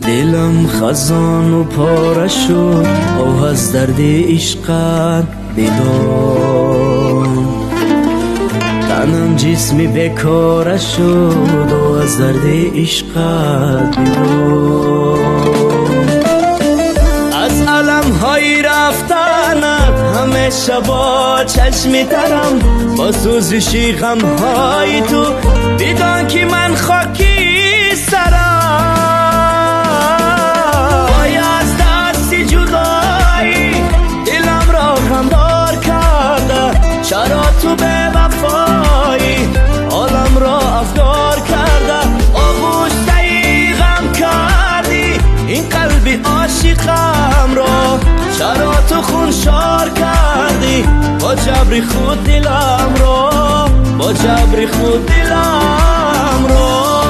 دلم خزان و پاره شد آه از درد عشقت بدان، تنم جسمی بیکاره شد آه از درد عشقت بدان. از علم های رفتنت همیشه با چشمی ترم، با سوزشی غم های تو بدان که من خاکی سرم. چرا تو به وفایی عالم را افگار کرده، آغوش ای غم کردی این قلبی عاشقم را. چرا تو خونشار کردی با جبری خود دلم را، با جبری خود دلم را.